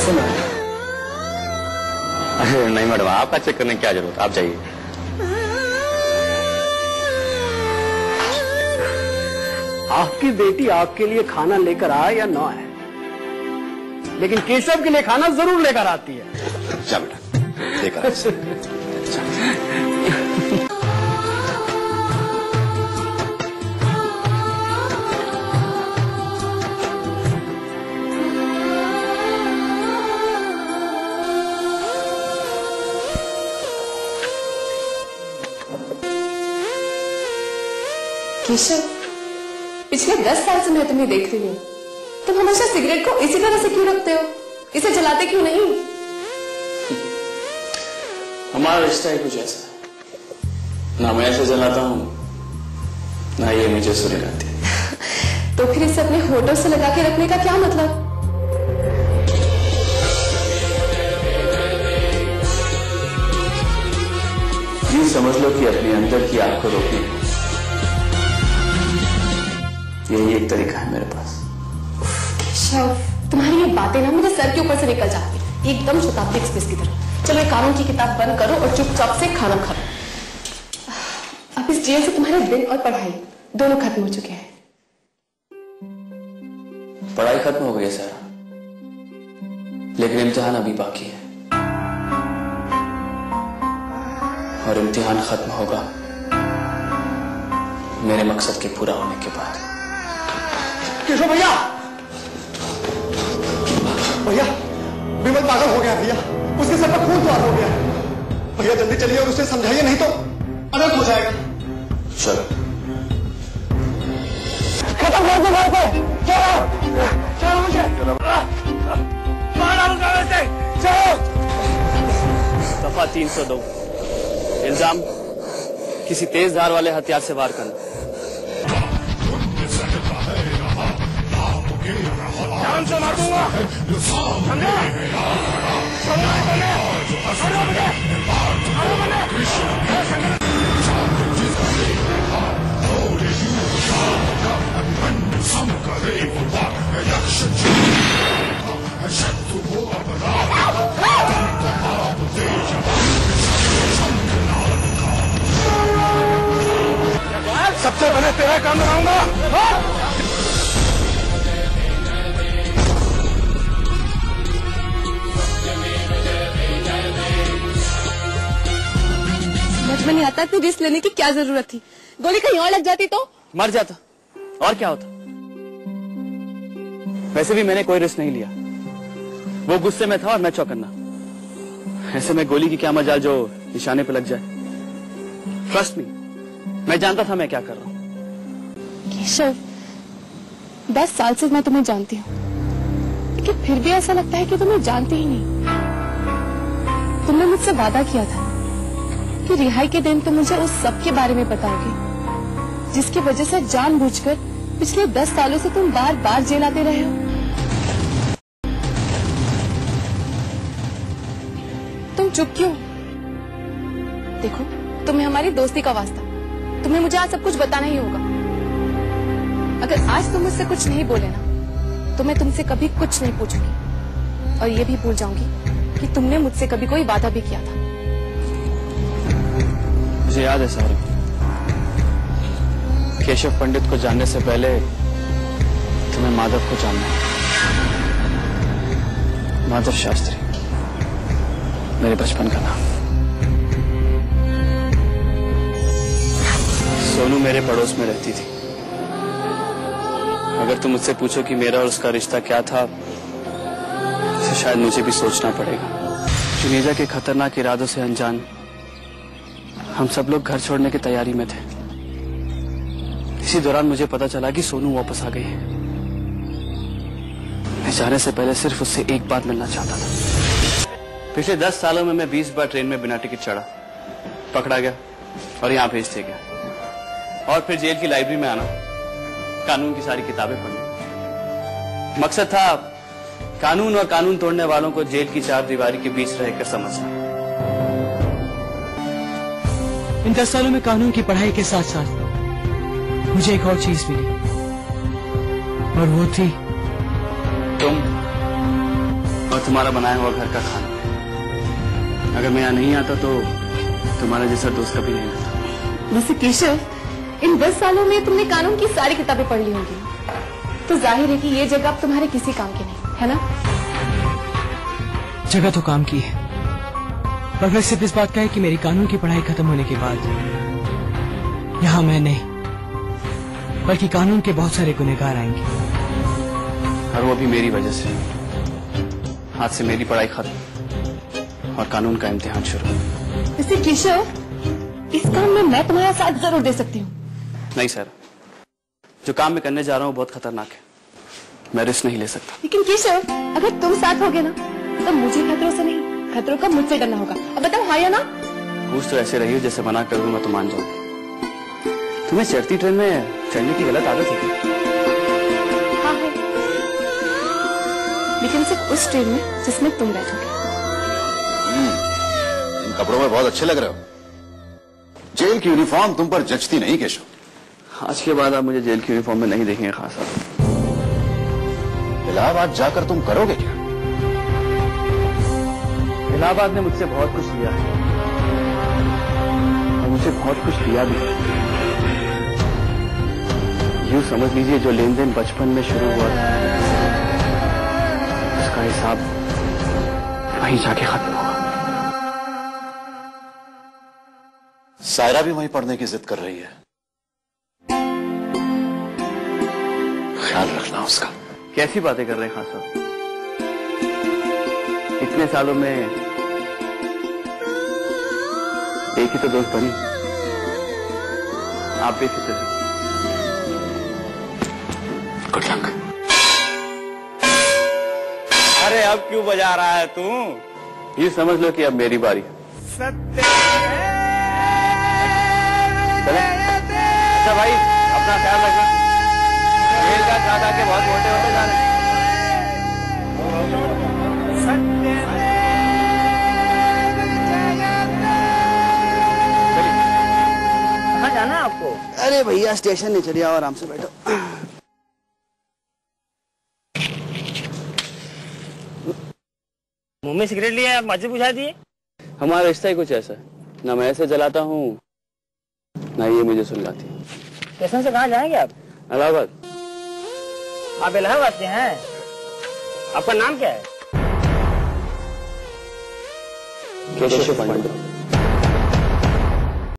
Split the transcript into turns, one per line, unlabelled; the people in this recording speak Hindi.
सुना है।
अरे नहीं मैडम, आपका चेक करने की क्या जरूरत, आप जाइए।
आपकी बेटी आपके लिए खाना लेकर आए या ना आए, लेकिन केशव के लिए खाना जरूर लेकर आती है।
जा बेटा, लेकर
केशव, पिछले 10 साल से मैं तुम्हें देख रही हूँ। तुम हमेशा सिगरेट को इसी तरह से क्यों रखते हो? इसे जलाते क्यों नहीं?
हमारा रिश्ता ही कुछ ऐसा है, ना मैं ऐसे जलाता हूँ ना ये मुझे सुलगाती है।
तो फिर इसे अपने होठों से लगा के रखने का क्या मतलब?
ये समझ लो कि अपने अंदर की आग को रोकने यही एक तरीका है मेरे पास।
केशव, तुम्हारी ये बातें ना मेरे सर के ऊपर से निकल जाती, एकदम शताब्दी एक्सप्रेस की तरह। चलो एक कानून की किताब बंद करो और चुपचाप से खाना खाओ। अब इस जेल से तुम्हारे दिन और पढ़ाई दोनों खत्म हो चुके हैं।
पढ़ाई खत्म हो गई है सारा, लेकिन इम्तिहान अभी बाकी है, और इम्तिहान खत्म होगा मेरे मकसद के पूरा होने के बाद।
केशव भैया, भैया विमल पागल हो गया भैया, उसके सर पर खून तो हो गया। भैया जल्दी चलिए और उसे समझाइए, नहीं तो अनर्थ हो जाएगा।
चलो
खत्म कर दो घर पे, चलो चलो मुझे चलो।
दफा 302, इल्जाम किसी तेज धार वाले हथियार से वार करना। जान से मार दूंगा, समझा? सबसे पहले तेरा काम कराऊंगा।
समझ में नहीं आता कि रिस्क लेने की क्या जरूरत थी। गोली कहीं और लग जाती तो
मर जाता, और क्या होता। वैसे भी मैंने कोई रिस्क नहीं लिया, वो गुस्से में था और मैं चौकन्ना। ऐसे में गोली की क्या मजाल जो निशाने पे लग जाए। ट्रस्ट मी, मैं जानता था मैं क्या कर रहा हूँ।
केशव, 10 साल से मैं तुम्हें जानती हूँ, लेकिन फिर भी ऐसा लगता है कि तुम्हें जानती ही नहीं। तुमने मुझसे वादा किया था कि रिहाई के दिन तुम मुझे उस सब के बारे में बताओगे जिसकी वजह से जानबूझकर पिछले 10 सालों से तुम बार बार जेल आते रहे हो। तुम चुप क्यों? देखो, तुम्हें हमारी दोस्ती का वास्ता, तुम्हें मुझे आज सब कुछ बताना ही होगा। अगर आज तुम मुझसे कुछ नहीं बोले ना, तो मैं तुमसे कभी कुछ नहीं पूछूंगी, और ये भी भूल जाऊंगी कि तुमने मुझसे कभी कोई वादा भी किया था।
मुझे याद है सारू, केशव पंडित को जानने से पहले तुम्हें माधव को जानना है। माधव शास्त्री, मेरे बचपन का नाम। सोनू मेरे पड़ोस में रहती थी। अगर तुम मुझसे पूछो कि मेरा और उसका रिश्ता क्या था, तो शायद मुझे भी सोचना पड़ेगा। जुनेजा के खतरनाक इरादों से अनजान हम सब लोग घर छोड़ने की तैयारी में थे। इसी दौरान मुझे पता चला कि सोनू वापस आ गई है। मैं जाने से पहले सिर्फ उससे एक बात मिलना चाहता था। पिछले 10 सालों में मैं 20 बार ट्रेन में बिना टिकट चढ़ा, पकड़ा गया और यहाँ भेज दिया गया, और फिर जेल की लाइब्रेरी में आना, कानून की सारी किताबें पढ़नी। मकसद था कानून और कानून तोड़ने वालों को जेल की 4 दीवारी के बीच रहकर समझना।
इन 10 सालों में कानून की पढ़ाई के साथ साथ मुझे एक और चीज मिली, और वो थी
तुम। और तुम्हारा बनाया हुआ घर का खाना। अगर मैं यहाँ नहीं आता तो तुम्हारा जैसा दोस्त कभी नहीं मिलता।
वैसे केशव, इन 10 सालों में तुमने कानून की सारी किताबें पढ़ ली होंगी, तो जाहिर है कि ये जगह अब तुम्हारे किसी काम की नहीं है ना?
जगह तो काम की है, पर वह सिर्फ इस बात का है कि मेरी कानून की पढ़ाई खत्म होने के बाद यहाँ मैं नहीं बल्कि कानून के बहुत सारे गुनहगार आएंगे,
और वो भी मेरी वजह से। आज से मेरी पढ़ाई खत्म और कानून का इम्तिहान शुरू।
वैसे केशव, इस काम में मैं तुम्हारा साथ जरूर दे सकती हूँ।
नहीं सर, जो काम मैं करने जा रहा हूँ बहुत खतरनाक है, मैं रिस्क नहीं ले सकता।
लेकिन केशव, अगर तुम साथ होगे ना तो मुझे खतरों से नहीं, खतरों का मुझसे डरना होगा। अब बताओ हाँ या ना?
पूछ तो ऐसे रही हो जैसे मना कर दूंगा तो मान जाऊंगी। तुम्हें चढ़ती ट्रेन में चढ़ने की गलत आदत है?
हाँ है, लेकिन सिर्फ उस ट्रेन में जिसमें तुम बैठोगे।
इन कपड़ों में बहुत अच्छे लग रहे हो। जेल की यूनिफॉर्म तुम पर जचती नहीं केशव।
आज के बाद आप मुझे जेल की यूनिफॉर्म में नहीं देखेंगे खास साहब।
इलाहाबाद जाकर तुम करोगे क्या?
इलाहाबाद ने मुझसे बहुत कुछ लिया है और मुझे बहुत कुछ दिया भी। यूं समझ लीजिए जो लेन देन बचपन में शुरू हुआ था उसका हिसाब वहीं जाके खत्म होगा।
सायरा भी वहीं पढ़ने की जिद कर रही है, ख्याल रखना उसका।
कैसी बातें कर रहे हैं खान साहब? इतने सालों में एक ही तो दोस्त बनी। आप बेफिक्र रहिए।
Good luck.
अरे अब क्यों बजा रहा है तू? ये समझ लो कि अब मेरी बारी। चले? अच्छा भाई, अपना ख्याल रखना। जेल का खाना के बहुत मोटे होते जा रहे हैं।
कहाँ जाना है आपको?
अरे भैया स्टेशन नहीं, चलिए आओ आराम से बैठो।
मुंह में सिगरेट लिया, आप मुझे बुझा दिए।
हमारा रिश्ता ही कुछ ऐसा है, ना मैं ऐसे जलाता हूँ ना ये मुझे सुलगाती है।
स्टेशन से कहाँ जाएंगे आप?
इलाहाबाद।
आप इलाहाबाद के हैं? आपका नाम क्या है?
केशव पंडित।